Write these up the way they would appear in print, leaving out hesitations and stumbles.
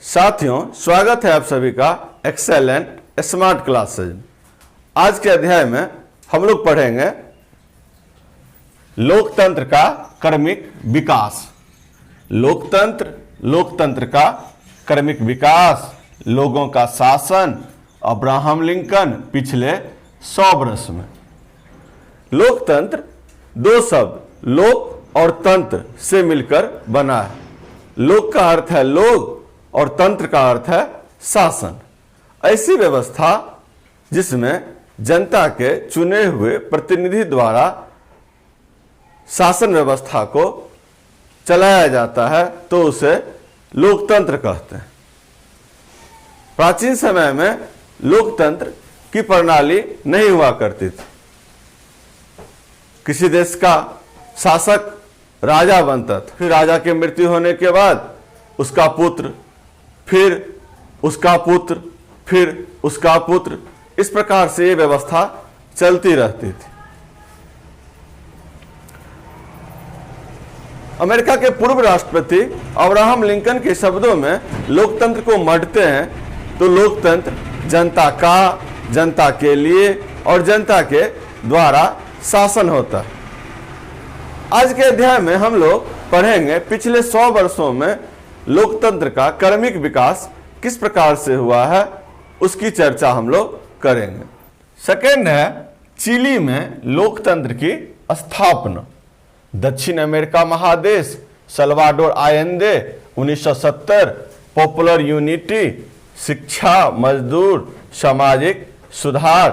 साथियों, स्वागत है आप सभी का एक्सेलेंट स्मार्ट क्लासेज। आज के अध्याय में हम लोग पढ़ेंगे लोकतंत्र का क्रमिक विकास। लोकतंत्र का क्रमिक विकास, लोगों का शासन, अब्राहम लिंकन पिछले 100 वर्ष में। लोकतंत्र दो शब्द लोक और तंत्र से मिलकर बना है। लोक का अर्थ है लोग और तंत्र का अर्थ है शासन। ऐसी व्यवस्था जिसमें जनता के चुने हुए प्रतिनिधि द्वारा शासन व्यवस्था को चलाया जाता है तो उसे लोकतंत्र कहते हैं। प्राचीन समय में लोकतंत्र की प्रणाली नहीं हुआ करती थी। किसी देश का शासक राजा बनता था, फिर राजा की मृत्यु होने के बाद उसका पुत्र, फिर उसका पुत्र, फिर उसका पुत्र, इस प्रकार से ये व्यवस्था चलती रहती थी। अमेरिका के पूर्व राष्ट्रपति अब्राहम लिंकन के शब्दों में लोकतंत्र को मढ़ते हैं तो लोकतंत्र जनता का, जनता के लिए और जनता के द्वारा शासन होता है। आज के अध्याय में हम लोग पढ़ेंगे पिछले 100 वर्षों में लोकतंत्र का क्रमिक विकास किस प्रकार से हुआ है, उसकी चर्चा हम लोग करेंगे। सेकेंड है चिली में लोकतंत्र की स्थापना। दक्षिण अमेरिका महादेश, सल्वाडोर आयेंदे 1970, पॉपुलर यूनिटी, शिक्षा, मजदूर, सामाजिक सुधार,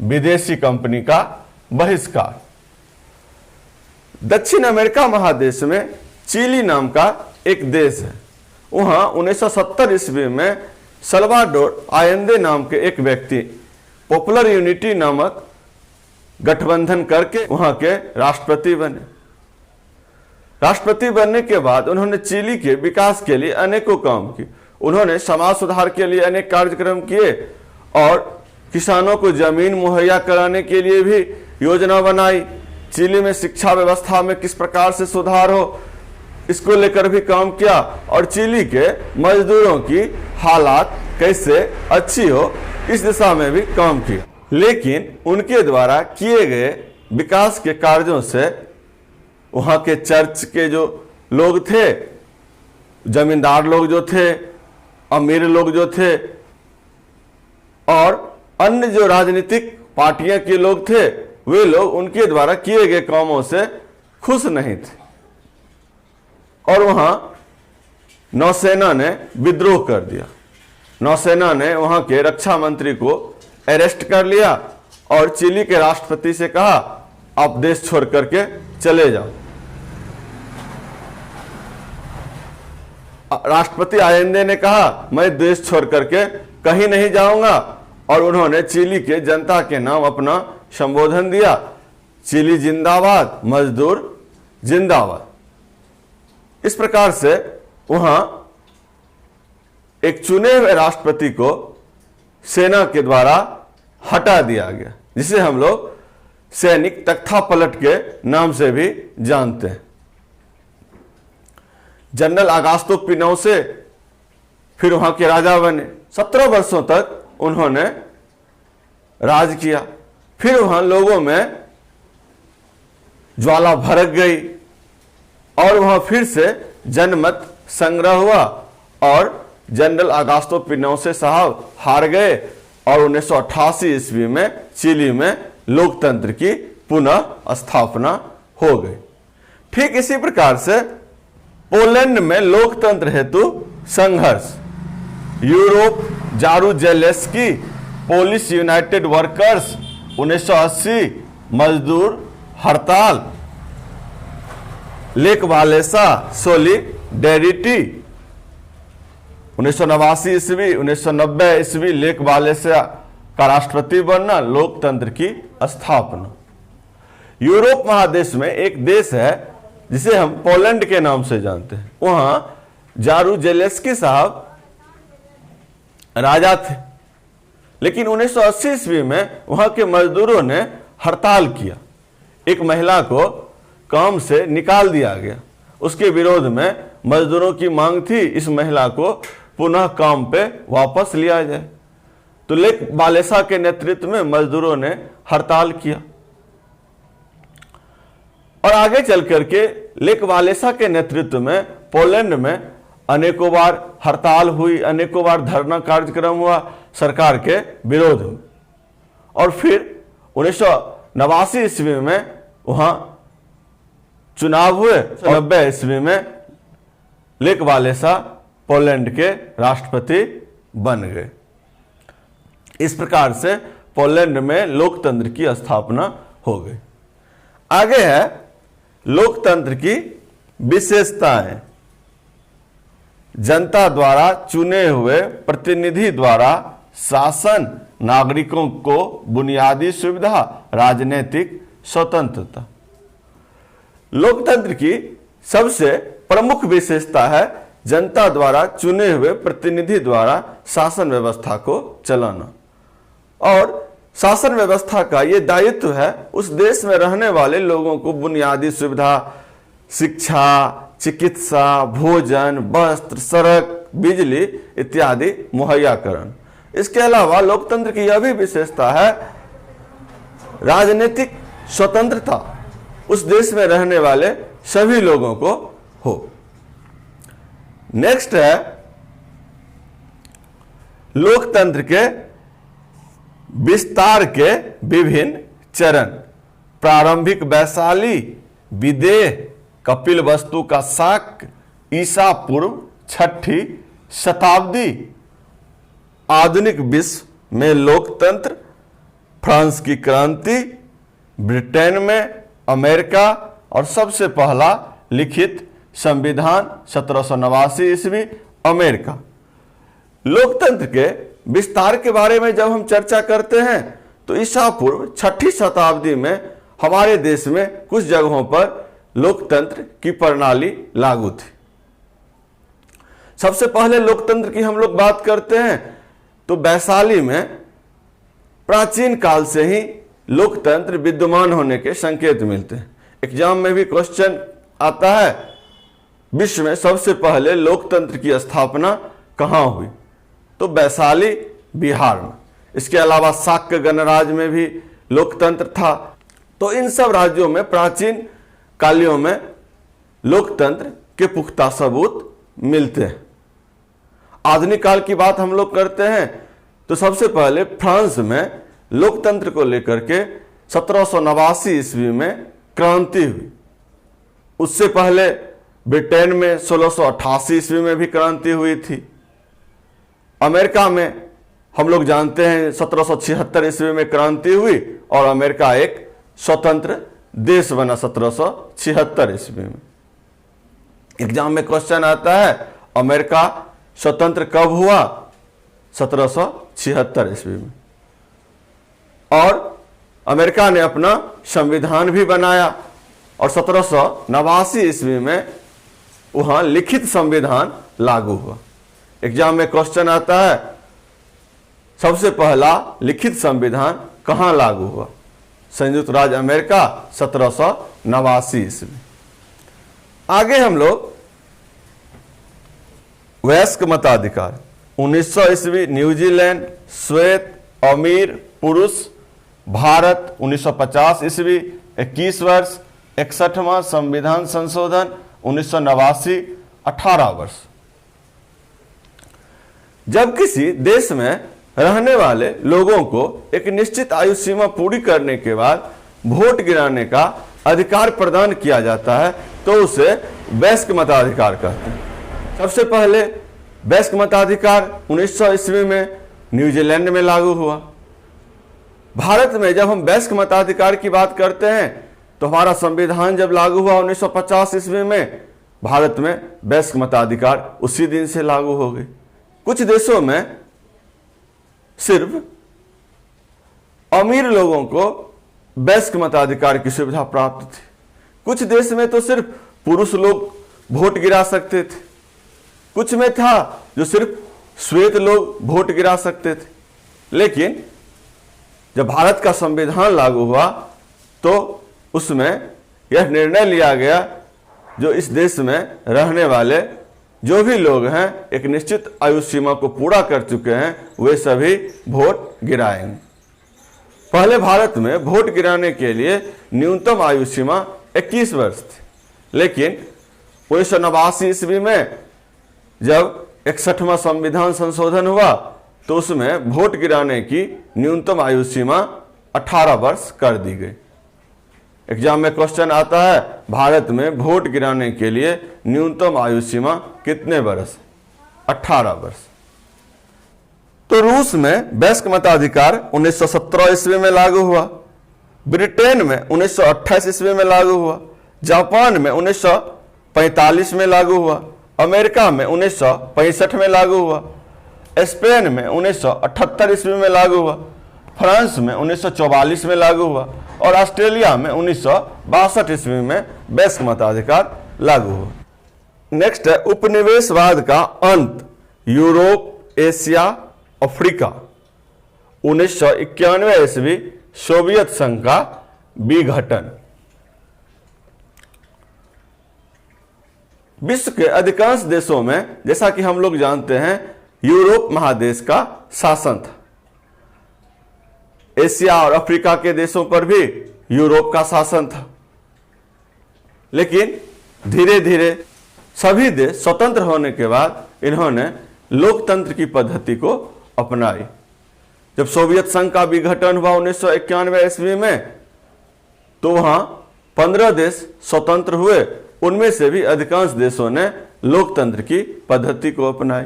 विदेशी कंपनी का बहिष्कार। दक्षिण अमेरिका महादेश में चिली नाम का एक देश है। वहां 1970 ईस्वी में सल्वाडोर आयेंदे नाम के एक व्यक्ति पॉपुलर यूनिटी नामक गठबंधन करके वहां के राष्ट्रपति बने। राष्ट्रपति बनने के बाद उन्होंने चिली के विकास के लिए अनेकों काम किए। उन्होंने समाज सुधार के लिए अनेक कार्यक्रम किए और किसानों को जमीन मुहैया कराने के लिए भी योजना बनाई। चिली में शिक्षा व्यवस्था में किस प्रकार से सुधार हो, इसको लेकर भी काम किया और चिली के मजदूरों की हालात कैसे अच्छी हो, इस दिशा में भी काम किया। लेकिन उनके द्वारा किए गए विकास के कार्यों से वहां के चर्च के जो लोग थे, जमींदार लोग जो थे, अमीर लोग जो थे और अन्य जो राजनीतिक पार्टियां के लोग थे, वे लोग उनके द्वारा किए गए कामों से खुश नहीं थे और वहां नौसेना ने विद्रोह कर दिया। नौसेना ने वहां के रक्षा मंत्री को अरेस्ट कर लिया और चिली के राष्ट्रपति से कहा आप देश छोड़ करके चले जाओ। राष्ट्रपति आयेंदे ने कहा मैं देश छोड़ करके कहीं नहीं जाऊंगा और उन्होंने चिली के जनता के नाम अपना संबोधन दिया, चिली जिंदाबाद, मजदूर जिंदाबाद। इस प्रकार से वहां एक चुने हुए राष्ट्रपति को सेना के द्वारा हटा दिया गया, जिसे हम लोग सैनिक तख्तापलट के नाम से भी जानते हैं। जनरल अगास्तो पिनोसे फिर वहां के राजा बने। 17 वर्षों तक उन्होंने राज किया। फिर वहां लोगों में ज्वाला भड़क गई और वहां फिर से जनमत संग्रह हुआ और जनरल अगास्तो पिनोसे साहब हार गए और 1988 ईस्वी में चिली में लोकतंत्र की पुनः स्थापना हो गई। ठीक इसी प्रकार से पोलैंड में लोकतंत्र हेतु संघर्ष। यूरोप जारूजेलेस्की, पोलिश यूनाइटेड वर्कर्स 1980, मजदूर हड़ताल, लेक वालेसा सोलिडेरिटी 1989 ईस्वी, 1990 ईस्वी लेक वालेसा का राष्ट्रपति बनना, लोकतंत्र की स्थापना। यूरोप महादेश में एक देश है जिसे हम पोलैंड के नाम से जानते हैं। वहां जारूजेलेस्की साहब राजा थे, लेकिन 1980 ईस्वी में वहां के मजदूरों ने हड़ताल किया। एक महिला को काम से निकाल दिया गया। उसके विरोध में मजदूरों की मांग थी इस महिला को पुनः काम पे वापस लिया जाए। तो लेक वालेसा के नेतृत्व में मजदूरों ने हड़ताल किया और आगे चल करके लेक वालेसा के नेतृत्व में पोलैंड में अनेकों बार हड़ताल हुई, अनेकों बार धरना कार्यक्रम हुआ सरकार के विरोध में। और फिर 1989 ईस्वी में वहां चुनाव हुए। 1990 ईस्वी में लेक वालेसा पोलैंड के राष्ट्रपति बन गए। इस प्रकार से पोलैंड में लोकतंत्र की स्थापना हो गई। आगे है लोकतंत्र की विशेषताएं। जनता द्वारा चुने हुए प्रतिनिधि द्वारा शासन, नागरिकों को बुनियादी सुविधा, राजनीतिक स्वतंत्रता। लोकतंत्र की सबसे प्रमुख विशेषता है जनता द्वारा चुने हुए प्रतिनिधि द्वारा शासन व्यवस्था को चलाना। और शासन व्यवस्था का ये दायित्व है उस देश में रहने वाले लोगों को बुनियादी सुविधा, शिक्षा, चिकित्सा, भोजन, वस्त्र, सड़क, बिजली इत्यादि मुहैया कराना। इसके अलावा लोकतंत्र की यह भी विशेषता है राजनीतिक स्वतंत्रता उस देश में रहने वाले सभी लोगों को हो। नेक्स्ट है लोकतंत्र के विस्तार के विभिन्न चरण। प्रारंभिक वैशाली, विदेह, कपिलवस्तु का शाक्य, ईसा पूर्व 6ठी शताब्दी, आधुनिक विश्व में लोकतंत्र, फ्रांस की क्रांति, ब्रिटेन में, अमेरिका और सबसे पहला लिखित संविधान 1789 ईस्वी अमेरिका। लोकतंत्र के विस्तार के बारे में जब हम चर्चा करते हैं तो ईसा पूर्व 6ठी शताब्दी में हमारे देश में कुछ जगहों पर लोकतंत्र की प्रणाली लागू थी। सबसे पहले लोकतंत्र की हम लोग बात करते हैं तो वैशाली में प्राचीन काल से ही लोकतंत्र विद्यमान होने के संकेत मिलते हैं। एग्जाम में भी क्वेश्चन आता है विश्व में सबसे पहले लोकतंत्र की स्थापना कहाँ हुई, तो वैशाली बिहार में। इसके अलावा शाक्य गणराज्य में भी लोकतंत्र था। तो इन सब राज्यों में प्राचीन कालियों में लोकतंत्र के पुख्ता सबूत मिलते हैं। आधुनिक काल की बात हम लोग करते हैं तो सबसे पहले फ्रांस में लोकतंत्र को लेकर के 1789 ईस्वी में क्रांति हुई। उससे पहले ब्रिटेन में 1688 ईस्वी में भी क्रांति हुई थी। अमेरिका में हम लोग जानते हैं 1776 ईस्वी में क्रांति हुई और अमेरिका एक स्वतंत्र देश बना 1776 ईस्वी में। एग्जाम में क्वेश्चन आता है अमेरिका स्वतंत्र कब हुआ, 1776 ईस्वी में। और अमेरिका ने अपना संविधान भी बनाया और 1789 ईस्वी में वहां लिखित संविधान लागू हुआ। एग्जाम में क्वेश्चन आता है सबसे पहला लिखित संविधान कहां लागू हुआ, संयुक्त राज्य अमेरिका 1789 ईस्वी। आगे हम लोग वयस्क मताधिकार 1900 ईस्वी न्यूजीलैंड, श्वेत अमीर पुरुष, भारत 1950 ईस्वी 21 वर्ष, 61वां संविधान संशोधन 1989 18 वर्ष। जब किसी देश में रहने वाले लोगों को एक निश्चित आयु सीमा पूरी करने के बाद वोट गिराने का अधिकार प्रदान किया जाता है तो उसे वयस्क मताधिकार कहते हैं। सबसे पहले वयस्क मताधिकार 1900 ईस्वी में न्यूजीलैंड में लागू हुआ। भारत में जब हम वयस्क मताधिकार की बात करते हैं तो हमारा संविधान जब लागू हुआ 1950 ईस्वी में, भारत में वयस्क मताधिकार उसी दिन से लागू हो गई। कुछ देशों में सिर्फ अमीर लोगों को वयस्क मताधिकार की सुविधा प्राप्त थी। कुछ देश में तो सिर्फ पुरुष लोग वोट गिरा सकते थे, कुछ में था जो सिर्फ श्वेत लोग वोट गिरा सकते थे। लेकिन जब भारत का संविधान लागू हुआ तो उसमें यह निर्णय लिया गया जो इस देश में रहने वाले जो भी लोग हैं एक निश्चित आयु सीमा को पूरा कर चुके हैं वे सभी वोट गिराएंगे। पहले भारत में वोट गिराने के लिए न्यूनतम आयु सीमा 21 वर्ष थी, लेकिन 1989 ईस्वी में जब 61वां संविधान संशोधन हुआ तो उसमें वोट गिराने की न्यूनतम आयु सीमा 18 वर्ष कर दी गई। एग्जाम में क्वेश्चन आता है भारत में वोट गिराने के लिए न्यूनतम आयु सीमा कितने वर्ष? 18 वर्ष। तो रूस में वयस्क मताधिकार 1917 ईस्वी में लागू हुआ, ब्रिटेन में 1928 ईस्वी में लागू हुआ, जापान में 1945 में लागू हुआ, अमेरिका में 1965 में लागू हुआ, स्पेन में 1978 ईस्वी में लागू हुआ, फ्रांस में 1944 में लागू हुआ और ऑस्ट्रेलिया में 1962 ईस्वी में वयस्क मताधिकार लागू हुआ। नेक्स्ट है उपनिवेशवाद का अंत, यूरोप, एशिया, अफ्रीका। 1991 ईस्वी सोवियत संघ का विघटन। विश्व के अधिकांश देशों में, जैसा कि हम लोग जानते हैं, यूरोप महादेश का शासन था। एशिया और अफ्रीका के देशों पर भी यूरोप का शासन था, लेकिन धीरे धीरे सभी देश स्वतंत्र होने के बाद इन्होंने लोकतंत्र की पद्धति को अपनाई। जब सोवियत संघ का विघटन हुआ 1991 ईस्वी में, तो वहां 15 देश स्वतंत्र हुए, उनमें से भी अधिकांश देशों ने लोकतंत्र की पद्धति को अपनाई।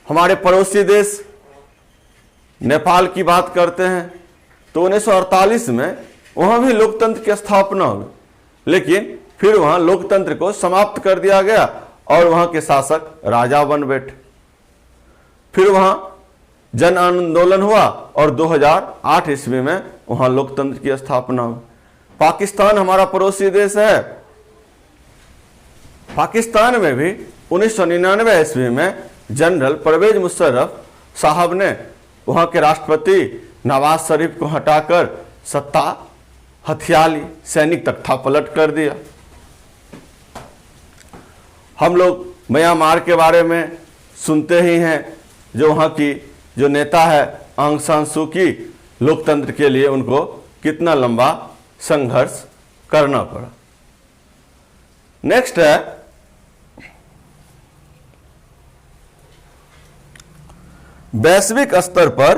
हमारे पड़ोसी देश नेपाल की बात करते हैं तो 1948 में वहां भी लोकतंत्र की स्थापना हुई, लेकिन फिर वहां लोकतंत्र को समाप्त कर दिया गया और वहां के शासक राजा बन बैठे। फिर वहां जन आंदोलन हुआ और 2008 ईस्वी में वहां लोकतंत्र की स्थापना हुई। पाकिस्तान हमारा पड़ोसी देश है। पाकिस्तान में भी 1999 ईस्वी में जनरल परवेज मुशर्रफ साहब ने वहां के राष्ट्रपति नवाज शरीफ को हटाकर सत्ता हथियाली, सैनिक तख्ता पलट कर दिया। हम लोग म्यांमार के बारे में सुनते ही हैं, जो वहां की जो नेता है आंग सान सू की, लोकतंत्र के लिए उनको कितना लंबा संघर्ष करना पड़ा। नेक्स्ट है वैश्विक स्तर पर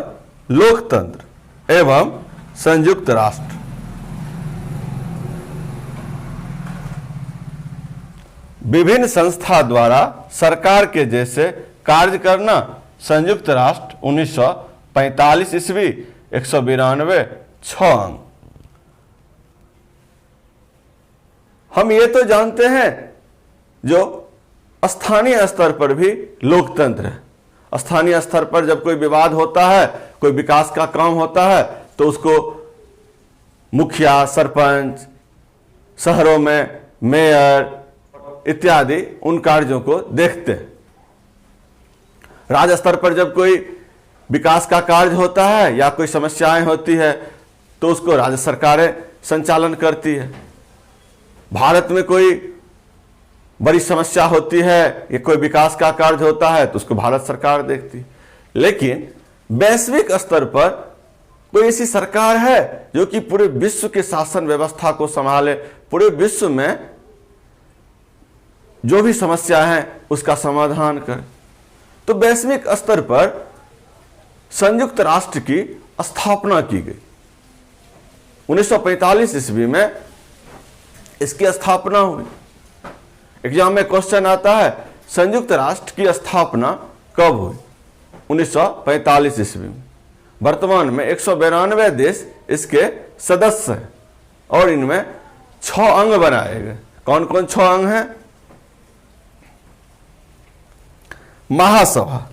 लोकतंत्र एवं संयुक्त राष्ट्र। विभिन्न संस्था द्वारा सरकार के जैसे कार्य करना, संयुक्त राष्ट्र 1945 ईस्वी 192 6 अंक। हम ये तो जानते हैं जो स्थानीय स्तर पर भी लोकतंत्र है। स्थानीय स्तर पर जब कोई विवाद होता है, कोई विकास का काम होता है, तो उसको मुखिया, सरपंच, शहरों में मेयर इत्यादि उन कार्यों को देखते हैं। राज्य स्तर पर जब कोई विकास का कार्य होता है या कोई समस्याएं होती है तो उसको राज्य सरकारें संचालन करती है। भारत में कोई बड़ी समस्या होती है या कोई विकास का कार्य होता है तो उसको भारत सरकार देखती है। लेकिन वैश्विक स्तर पर कोई ऐसी सरकार है जो कि पूरे विश्व के शासन व्यवस्था को संभाले, पूरे विश्व में जो भी समस्या है उसका समाधान करे? तो वैश्विक स्तर पर संयुक्त राष्ट्र की स्थापना की गई। 1945 ईस्वी में इसकी स्थापना हुई। एग्जाम में क्वेश्चन आता है संयुक्त राष्ट्र की स्थापना कब हुई? 1945 ईस्वी में। वर्तमान में 192 देश इसके सदस्य हैं और इनमें 6 अंग बनाए गए। कौन कौन 6 अंग हैं? महासभा।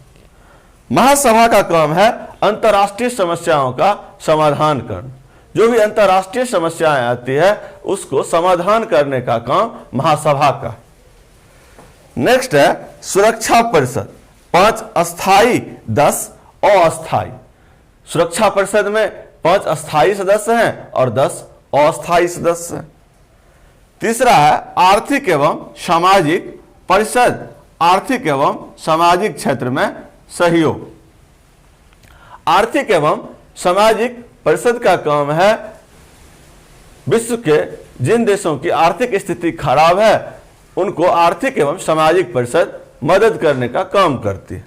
महासभा का काम है अंतर्राष्ट्रीय समस्याओं का समाधान करना। जो भी अंतर्राष्ट्रीय समस्याएं आती है उसको समाधान करने का काम महासभा का। नेक्स्ट है सुरक्षा परिषद। 5 अस्थाई 10 अस्थाई। सुरक्षा परिषद में 5 अस्थाई सदस्य हैं और 10 अस्थाई सदस्य हैं। तीसरा है आर्थिक एवं सामाजिक परिषद आर्थिक एवं सामाजिक क्षेत्र में सहयोग। आर्थिक एवं सामाजिक परिषद का काम है विश्व के जिन देशों की आर्थिक स्थिति खराब है उनको आर्थिक एवं सामाजिक परिषद मदद करने का काम करती है।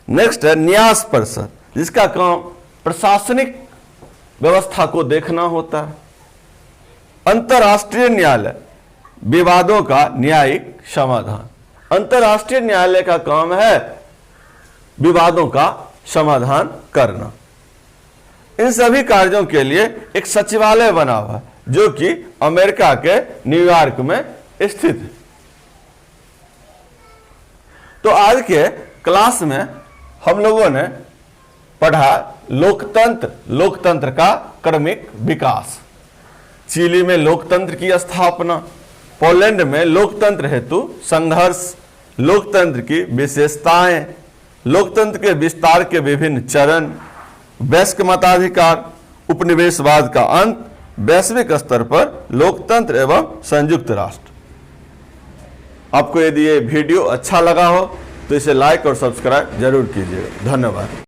नेक्स्ट है न्यास परिषद, जिसका काम प्रशासनिक व्यवस्था को देखना होता है। अंतर्राष्ट्रीय न्यायालय, विवादों का न्यायिक समाधान। अंतर्राष्ट्रीय न्यायालय का काम है विवादों का समाधान करना। इन सभी कार्यों के लिए एक सचिवालय बना हुआ है जो कि अमेरिका के न्यूयॉर्क में स्थित है। तो आज के क्लास में हम लोगों ने पढ़ा लोकतंत्र का क्रमिक विकास, चिली में लोकतंत्र की स्थापना, पोलैंड में लोकतंत्र हेतु संघर्ष, लोकतंत्र की विशेषताएं, लोकतंत्र के विस्तार के विभिन्न चरण, वयस्क मताधिकार, उपनिवेशवाद का अंत, वैश्विक स्तर पर लोकतंत्र एवं संयुक्त राष्ट्र। आपको यदि ये वीडियो अच्छा लगा हो तो इसे लाइक और सब्सक्राइब जरूर कीजिएगा। धन्यवाद।